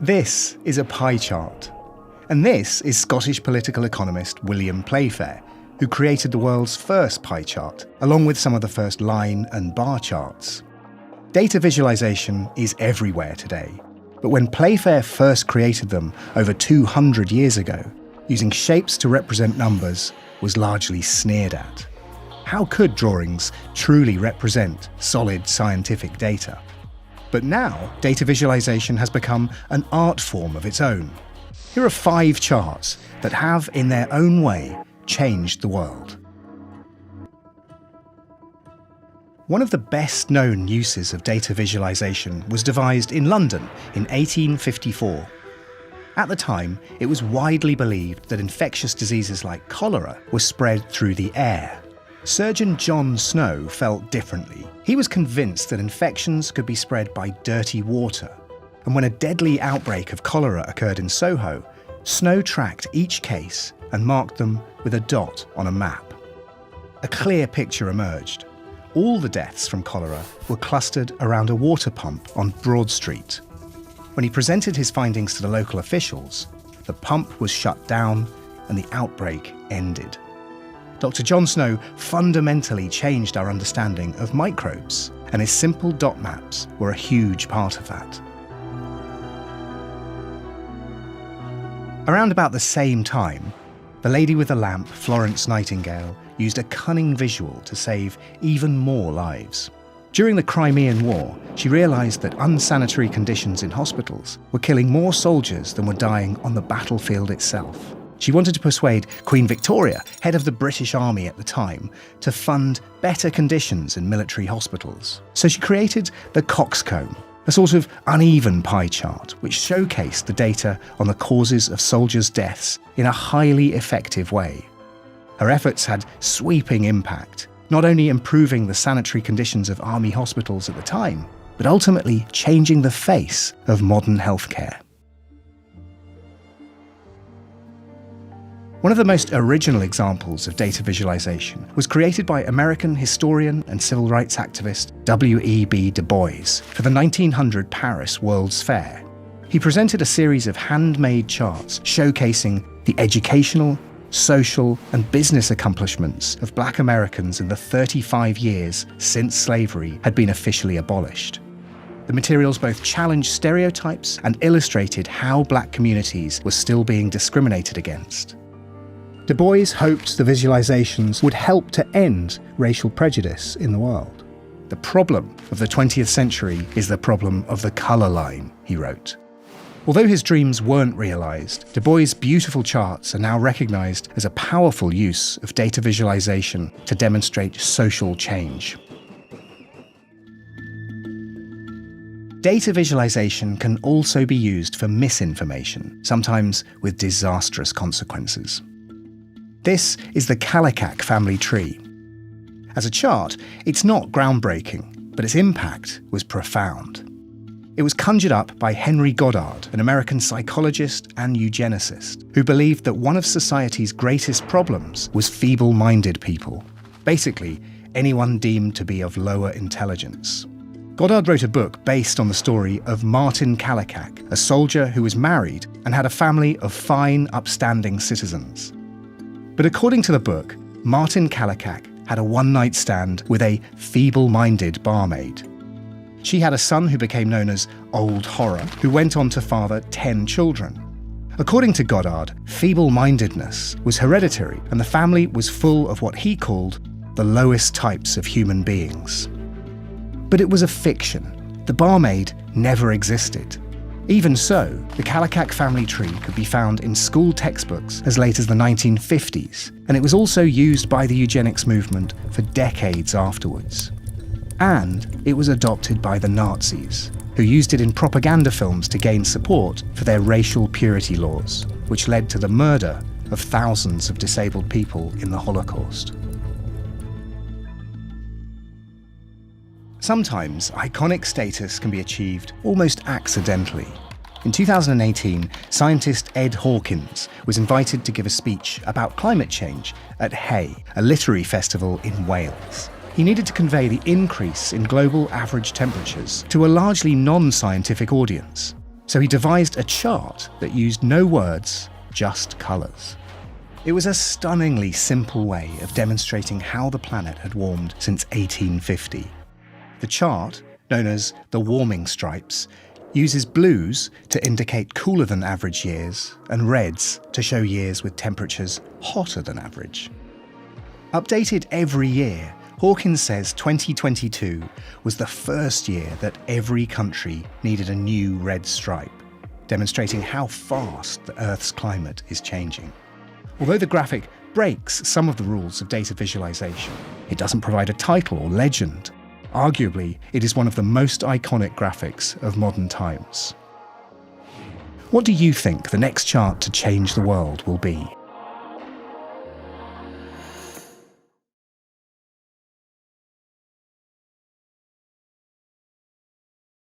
This is a pie chart. And this is Scottish political economist William Playfair, who created the world's first pie chart, along with some of the first line and bar charts. Data visualization is everywhere today, but when Playfair first created them over 200 years ago, using shapes to represent numbers was largely sneered at. How could drawings truly represent solid scientific data? But now, data visualization has become an art form of its own. Here are 5 charts that have, in their own way, changed the world. One of the best-known uses of data visualization was devised in London in 1854. At the time, it was widely believed that infectious diseases like cholera were spread through the air. Surgeon John Snow felt differently. He was convinced that infections could be spread by dirty water. And when a deadly outbreak of cholera occurred in Soho, Snow tracked each case and marked them with a dot on a map. A clear picture emerged. All the deaths from cholera were clustered around a water pump on Broad Street. When he presented his findings to the local officials, the pump was shut down and the outbreak ended. Dr. John Snow fundamentally changed our understanding of microbes, and his simple dot maps were a huge part of that. Around about the same time, the lady with the lamp, Florence Nightingale, used a cunning visual to save even more lives. During the Crimean War, she realised that unsanitary conditions in hospitals were killing more soldiers than were dying on the battlefield itself. She wanted to persuade Queen Victoria, head of the British Army at the time, to fund better conditions in military hospitals. So she created the coxcomb, a sort of uneven pie chart which showcased the data on the causes of soldiers' deaths in a highly effective way. Her efforts had sweeping impact, not only improving the sanitary conditions of army hospitals at the time, but ultimately changing the face of modern healthcare. One of the most original examples of data visualization was created by American historian and civil rights activist W.E.B. Du Bois for the 1900 Paris World's Fair. He presented a series of handmade charts showcasing the educational, social, and business accomplishments of Black Americans in the 35 years since slavery had been officially abolished. The materials both challenged stereotypes and illustrated how Black communities were still being discriminated against. Du Bois hoped the visualizations would help to end racial prejudice in the world. The problem of the 20th century is the problem of the colour line, he wrote. Although his dreams weren't realised, Du Bois' beautiful charts are now recognised as a powerful use of data visualization to demonstrate social change. Data visualization can also be used for misinformation, sometimes with disastrous consequences. This is the Kallikak family tree. As a chart, it's not groundbreaking, but its impact was profound. It was conjured up by Henry Goddard, an American psychologist and eugenicist, who believed that one of society's greatest problems was feeble-minded people, basically anyone deemed to be of lower intelligence. Goddard wrote a book based on the story of Martin Kallikak, a soldier who was married and had a family of fine, upstanding citizens. But according to the book, Martin Kallikak had a one-night stand with a feeble-minded barmaid. She had a son who became known as Old Horror, who went on to father 10 children. According to Goddard, feeble-mindedness was hereditary, and the family was full of what he called the lowest types of human beings. But it was a fiction. The barmaid never existed. Even so, the Kallikak family tree could be found in school textbooks as late as the 1950s, and it was also used by the eugenics movement for decades afterwards. And it was adopted by the Nazis, who used it in propaganda films to gain support for their racial purity laws, which led to the murder of thousands of disabled people in the Holocaust. Sometimes iconic status can be achieved almost accidentally. In 2018, scientist Ed Hawkins was invited to give a speech about climate change at Hay, a literary festival in Wales. He needed to convey the increase in global average temperatures to a largely non-scientific audience. So he devised a chart that used no words, just colours. It was a stunningly simple way of demonstrating how the planet had warmed since 1850. The chart, known as the warming stripes, uses blues to indicate cooler than average years and reds to show years with temperatures hotter than average. Updated every year, Hawkins says 2022 was the first year that every country needed a new red stripe, demonstrating how fast the Earth's climate is changing. Although the graphic breaks some of the rules of data visualization, it doesn't provide a title or legend. Arguably, it is one of the most iconic graphics of modern times. What do you think the next chart to change the world will be?